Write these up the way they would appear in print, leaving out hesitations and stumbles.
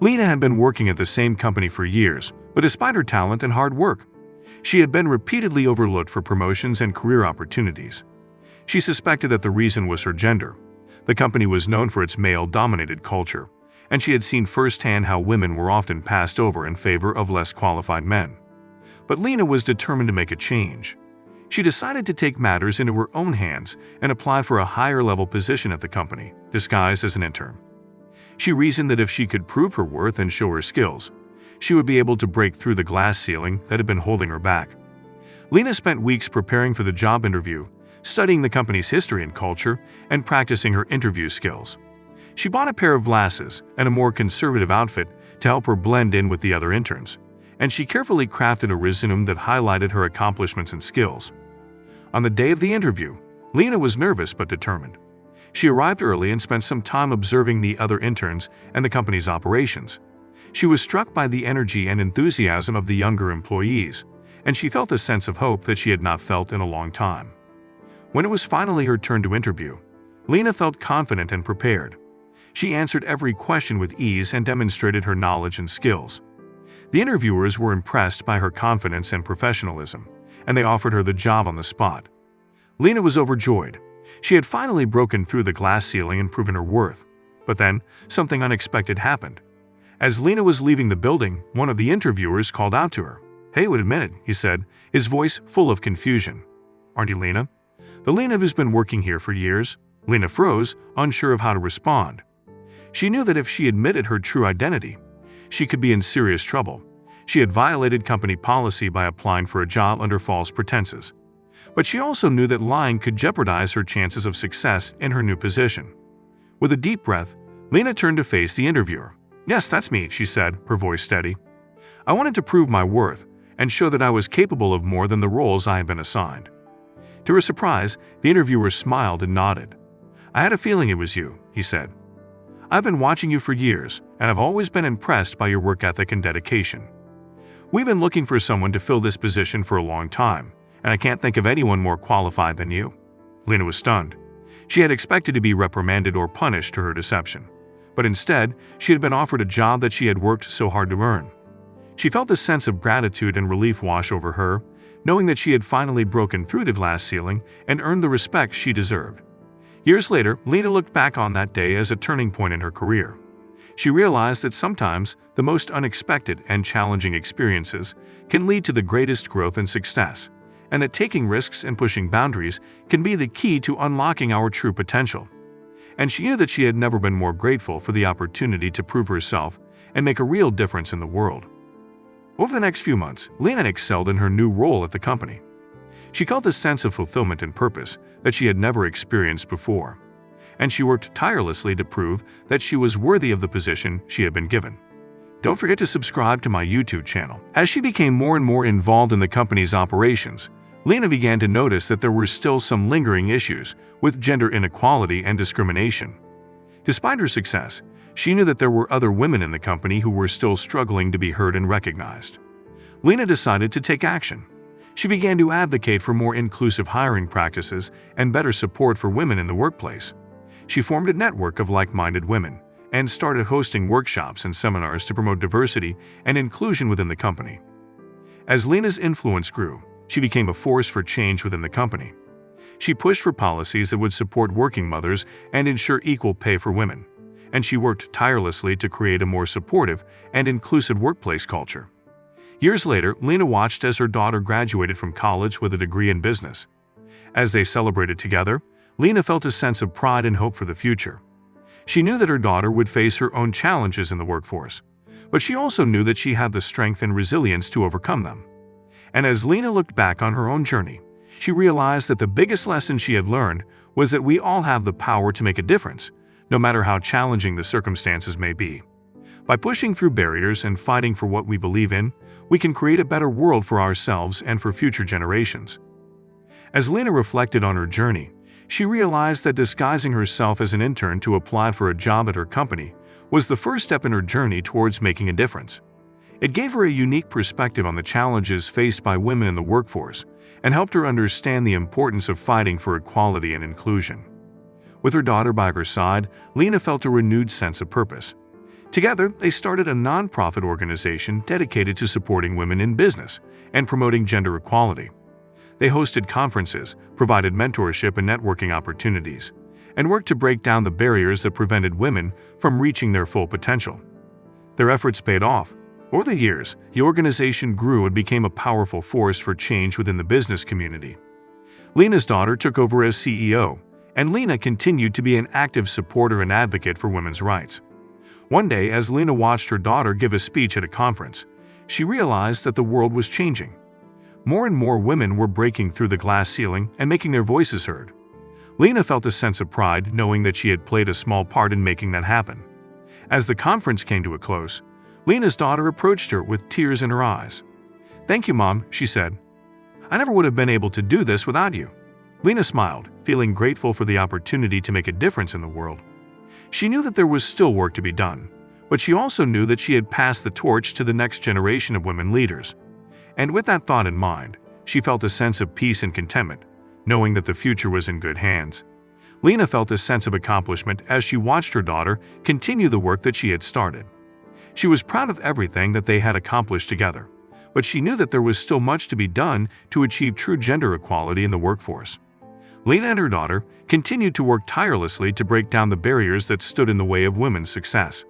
Lena had been working at the same company for years, but despite her talent and hard work, she had been repeatedly overlooked for promotions and career opportunities. She suspected that the reason was her gender. The company was known for its male-dominated culture, and she had seen firsthand how women were often passed over in favor of less qualified men. But Lena was determined to make a change. She decided to take matters into her own hands and apply for a higher-level position at the company, disguised as an intern. She reasoned that if she could prove her worth and show her skills, she would be able to break through the glass ceiling that had been holding her back. Lena spent weeks preparing for the job interview, studying the company's history and culture, and practicing her interview skills. She bought a pair of glasses and a more conservative outfit to help her blend in with the other interns, and she carefully crafted a resume that highlighted her accomplishments and skills. On the day of the interview, Lena was nervous but determined. She arrived early and spent some time observing the other interns and the company's operations. She was struck by the energy and enthusiasm of the younger employees, and she felt a sense of hope that she had not felt in a long time. When it was finally her turn to interview, Lena felt confident and prepared. She answered every question with ease and demonstrated her knowledge and skills. The interviewers were impressed by her confidence and professionalism, and they offered her the job on the spot. Lena was overjoyed. She had finally broken through the glass ceiling and proven her worth. But then, something unexpected happened. As Lena was leaving the building, one of the interviewers called out to her. "Hey, wait a minute," he said, his voice full of confusion. "Aren't you Lena?" "The Lena who's been working here for years?" Lena froze, unsure of how to respond. She knew that if she admitted her true identity, she could be in serious trouble. She had violated company policy by applying for a job under false pretenses. But she also knew that lying could jeopardize her chances of success in her new position. With a deep breath, Lena turned to face the interviewer. "Yes, that's me," she said, her voice steady. "I wanted to prove my worth and show that I was capable of more than the roles I had been assigned." To her surprise, the interviewer smiled and nodded. "I had a feeling it was you," he said. "I've been watching you for years, and I've always been impressed by your work ethic and dedication. We've been looking for someone to fill this position for a long time, and I can't think of anyone more qualified than you." Lena was stunned. She had expected to be reprimanded or punished for her deception, but instead, she had been offered a job that she had worked so hard to earn. She felt a sense of gratitude and relief wash over her, knowing that she had finally broken through the glass ceiling and earned the respect she deserved. Years later, Lena looked back on that day as a turning point in her career. She realized that sometimes the most unexpected and challenging experiences can lead to the greatest growth and success, and that taking risks and pushing boundaries can be the key to unlocking our true potential. And she knew that she had never been more grateful for the opportunity to prove herself and make a real difference in the world. Over the next few months, Lena excelled in her new role at the company. She felt a sense of fulfillment and purpose that she had never experienced before, and she worked tirelessly to prove that she was worthy of the position she had been given. Don't forget to subscribe to my YouTube channel. As she became more and more involved in the company's operations, Lena began to notice that there were still some lingering issues with gender inequality and discrimination. Despite her success, she knew that there were other women in the company who were still struggling to be heard and recognized. Lena decided to take action. She began to advocate for more inclusive hiring practices and better support for women in the workplace. She formed a network of like-minded women and started hosting workshops and seminars to promote diversity and inclusion within the company. As Lena's influence grew, she became a force for change within the company. She pushed for policies that would support working mothers and ensure equal pay for women, and she worked tirelessly to create a more supportive and inclusive workplace culture. Years later, Lena watched as her daughter graduated from college with a degree in business. As they celebrated together, Lena felt a sense of pride and hope for the future. She knew that her daughter would face her own challenges in the workforce, but she also knew that she had the strength and resilience to overcome them. And as Lena looked back on her own journey, she realized that the biggest lesson she had learned was that we all have the power to make a difference, no matter how challenging the circumstances may be. By pushing through barriers and fighting for what we believe in, we can create a better world for ourselves and for future generations. As Lena reflected on her journey, she realized that disguising herself as an intern to apply for a job at her company was the first step in her journey towards making a difference. It gave her a unique perspective on the challenges faced by women in the workforce and helped her understand the importance of fighting for equality and inclusion. With her daughter by her side, Lena felt a renewed sense of purpose. Together, they started a nonprofit organization dedicated to supporting women in business and promoting gender equality. They hosted conferences, provided mentorship and networking opportunities, and worked to break down the barriers that prevented women from reaching their full potential. Their efforts paid off. Over the years, the organization grew and became a powerful force for change within the business community. Lena's daughter took over as CEO, and Lena continued to be an active supporter and advocate for women's rights. One day, as Lena watched her daughter give a speech at a conference, she realized that the world was changing. More and more women were breaking through the glass ceiling and making their voices heard. Lena felt a sense of pride knowing that she had played a small part in making that happen. As the conference came to a close, Lena's daughter approached her with tears in her eyes. "Thank you, Mom," she said. "I never would have been able to do this without you." Lena smiled, feeling grateful for the opportunity to make a difference in the world. She knew that there was still work to be done, but she also knew that she had passed the torch to the next generation of women leaders. And with that thought in mind, she felt a sense of peace and contentment, knowing that the future was in good hands. Lena felt a sense of accomplishment as she watched her daughter continue the work that she had started. She was proud of everything that they had accomplished together, but she knew that there was still much to be done to achieve true gender equality in the workforce. Lena and her daughter continued to work tirelessly to break down the barriers that stood in the way of women's success.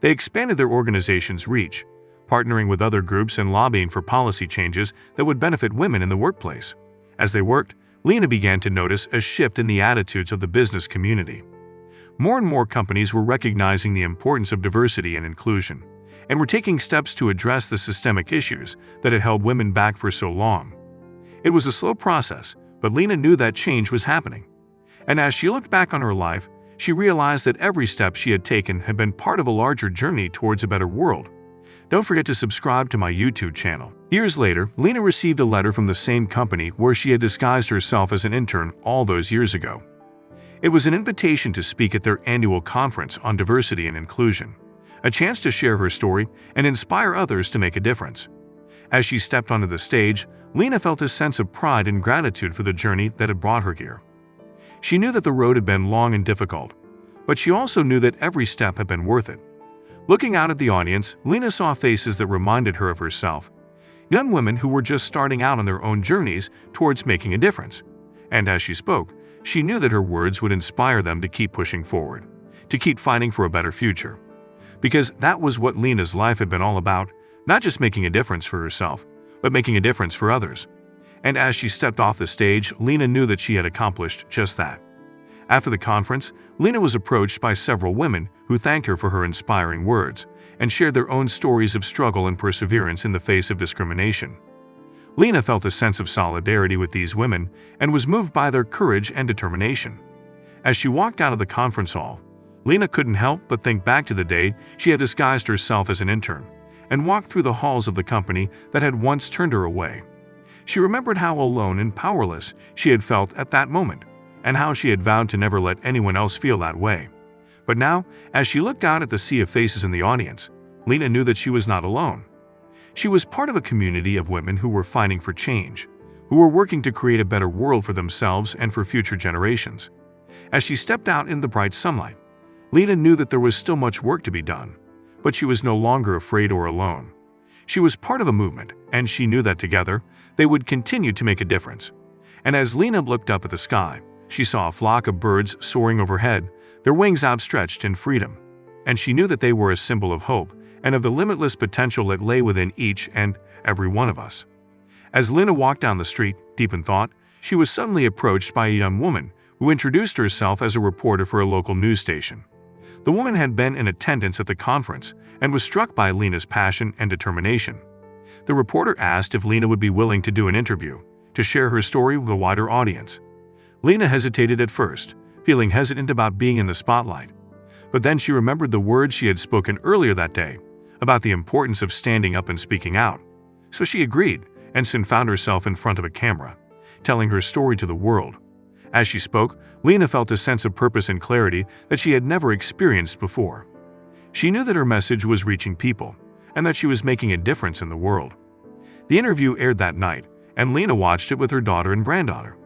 They expanded their organization's reach, partnering with other groups and lobbying for policy changes that would benefit women in the workplace. As they worked, Lena began to notice a shift in the attitudes of the business community. More and more companies were recognizing the importance of diversity and inclusion, and were taking steps to address the systemic issues that had held women back for so long. It was a slow process, but Lena knew that change was happening. And as she looked back on her life, she realized that every step she had taken had been part of a larger journey towards a better world. Don't forget to subscribe to my YouTube channel. Years later, Lena received a letter from the same company where she had disguised herself as an intern all those years ago. It was an invitation to speak at their annual conference on diversity and inclusion, a chance to share her story and inspire others to make a difference. As she stepped onto the stage, Lena felt a sense of pride and gratitude for the journey that had brought her here. She knew that the road had been long and difficult, but she also knew that every step had been worth it. Looking out at the audience, Lena saw faces that reminded her of herself, young women who were just starting out on their own journeys towards making a difference. And as she spoke, she knew that her words would inspire them to keep pushing forward, to keep fighting for a better future. Because that was what Lena's life had been all about, not just making a difference for herself, but making a difference for others. And as she stepped off the stage, Lena knew that she had accomplished just that. After the conference, Lena was approached by several women who thanked her for her inspiring words and shared their own stories of struggle and perseverance in the face of discrimination. Lena felt a sense of solidarity with these women and was moved by their courage and determination. As she walked out of the conference hall, Lena couldn't help but think back to the day she had disguised herself as an intern and walked through the halls of the company that had once turned her away. She remembered how alone and powerless she had felt at that moment, and how she had vowed to never let anyone else feel that way. But now, as she looked out at the sea of faces in the audience, Lena knew that she was not alone. She was part of a community of women who were fighting for change, who were working to create a better world for themselves and for future generations. As she stepped out in the bright sunlight, Lena knew that there was still much work to be done, but she was no longer afraid or alone. She was part of a movement, and she knew that together, they would continue to make a difference. And as Lena looked up at the sky, she saw a flock of birds soaring overhead, their wings outstretched in freedom. And she knew that they were a symbol of hope and of the limitless potential that lay within each and every one of us. As Lena walked down the street, deep in thought, she was suddenly approached by a young woman who introduced herself as a reporter for a local news station. The woman had been in attendance at the conference and was struck by Lena's passion and determination. The reporter asked if Lena would be willing to do an interview, to share her story with a wider audience. Lena hesitated at first, feeling hesitant about being in the spotlight. But then she remembered the words she had spoken earlier that day about the importance of standing up and speaking out. So she agreed and soon found herself in front of a camera, telling her story to the world. As she spoke, Lena felt a sense of purpose and clarity that she had never experienced before. She knew that her message was reaching people and that she was making a difference in the world. The interview aired that night, and Lena watched it with her daughter and granddaughter.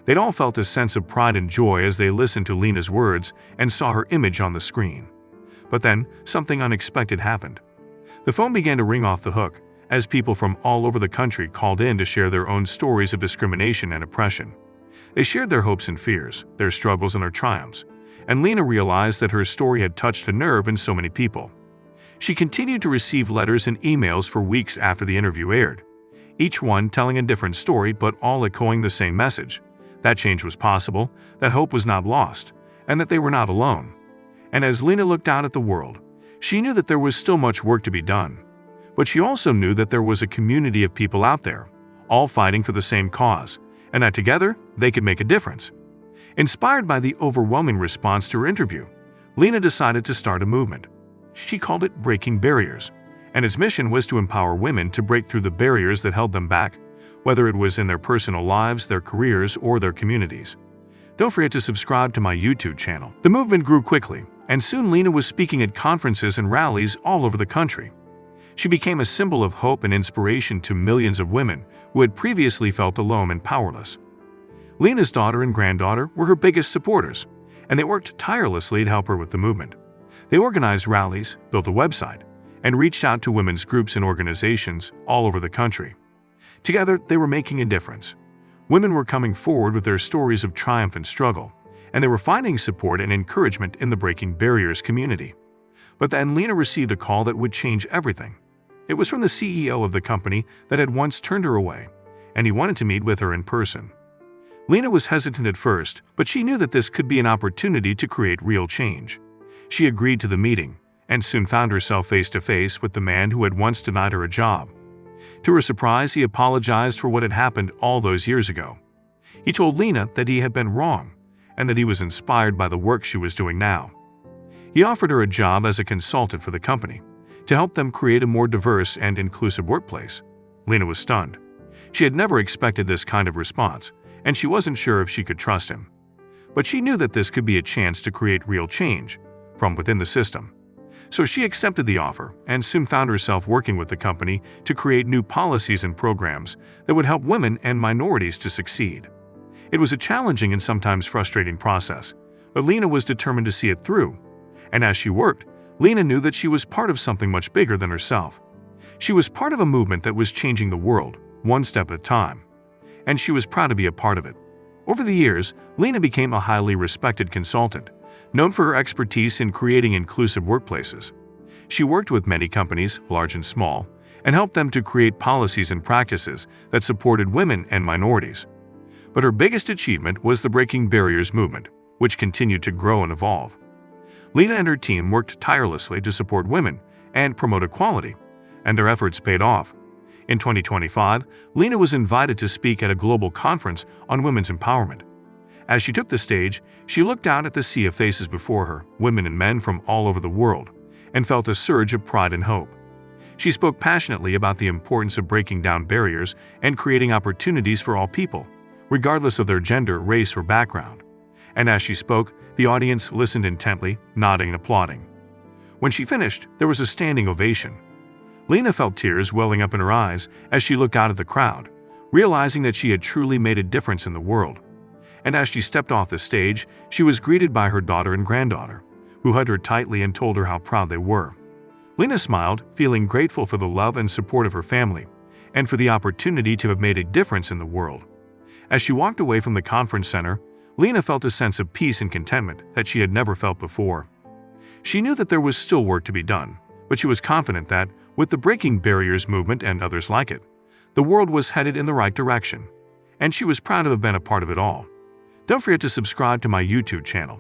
They'd all felt a sense of pride and joy as they listened to Lena's words and saw her image on the screen. But then, something unexpected happened. The phone began to ring off the hook, as people from all over the country called in to share their own stories of discrimination and oppression. They shared their hopes and fears, their struggles and their triumphs, and Lena realized that her story had touched a nerve in so many people. She continued to receive letters and emails for weeks after the interview aired, each one telling a different story but all echoing the same message: that change was possible, that hope was not lost, and that they were not alone. And as Lena looked out at the world, she knew that there was still much work to be done. But she also knew that there was a community of people out there, all fighting for the same cause, and that together they could make a difference. Inspired by the overwhelming response to her interview, Lena decided to start a movement. She called it Breaking Barriers, and its mission was to empower women to break through the barriers that held them back, whether it was in their personal lives, their careers, or their communities. Don't forget to subscribe to my YouTube channel. The movement grew quickly, and soon Lena was speaking at conferences and rallies all over the country. She became a symbol of hope and inspiration to millions of women who had previously felt alone and powerless. Lena's daughter and granddaughter were her biggest supporters, and they worked tirelessly to help her with the movement. They organized rallies, built a website, and reached out to women's groups and organizations all over the country. Together, they were making a difference. Women were coming forward with their stories of triumph and struggle, and they were finding support and encouragement in the Breaking Barriers community. But then Lena received a call that would change everything. It was from the CEO of the company that had once turned her away, and he wanted to meet with her in person. Lena was hesitant at first, but she knew that this could be an opportunity to create real change. She agreed to the meeting, and soon found herself face-to-face with the man who had once denied her a job. To her surprise, he apologized for what had happened all those years ago. He told Lena that he had been wrong, and that he was inspired by the work she was doing now. He offered her a job as a consultant for the company, to help them create a more diverse and inclusive workplace. Lena was stunned. She had never expected this kind of response, and she wasn't sure if she could trust him. But she knew that this could be a chance to create real change from within the system. So she accepted the offer and soon found herself working with the company to create new policies and programs that would help women and minorities to succeed. It was a challenging and sometimes frustrating process, but Lena was determined to see it through. And as she worked, Lena knew that she was part of something much bigger than herself. She was part of a movement that was changing the world, one step at a time. And she was proud to be a part of it. Over the years, Lena became a highly respected consultant, known for her expertise in creating inclusive workplaces. She worked with many companies, large and small, and helped them to create policies and practices that supported women and minorities. But her biggest achievement was the Breaking Barriers movement, which continued to grow and evolve. Lena and her team worked tirelessly to support women and promote equality, and their efforts paid off. In 2025, Lena was invited to speak at a global conference on women's empowerment. As she took the stage, she looked out at the sea of faces before her, women and men from all over the world, and felt a surge of pride and hope. She spoke passionately about the importance of breaking down barriers and creating opportunities for all people, regardless of their gender, race, or background. And as she spoke, the audience listened intently, nodding and applauding. When she finished, there was a standing ovation. Lena felt tears welling up in her eyes as she looked out at the crowd, realizing that she had truly made a difference in the world. And as she stepped off the stage, she was greeted by her daughter and granddaughter, who hugged her tightly and told her how proud they were. Lena smiled, feeling grateful for the love and support of her family, and for the opportunity to have made a difference in the world. As she walked away from the conference center, Lena felt a sense of peace and contentment that she had never felt before. She knew that there was still work to be done, but she was confident that, with the Breaking Barriers movement and others like it, the world was headed in the right direction, and she was proud to have been a part of it all. Don't forget to subscribe to my YouTube channel.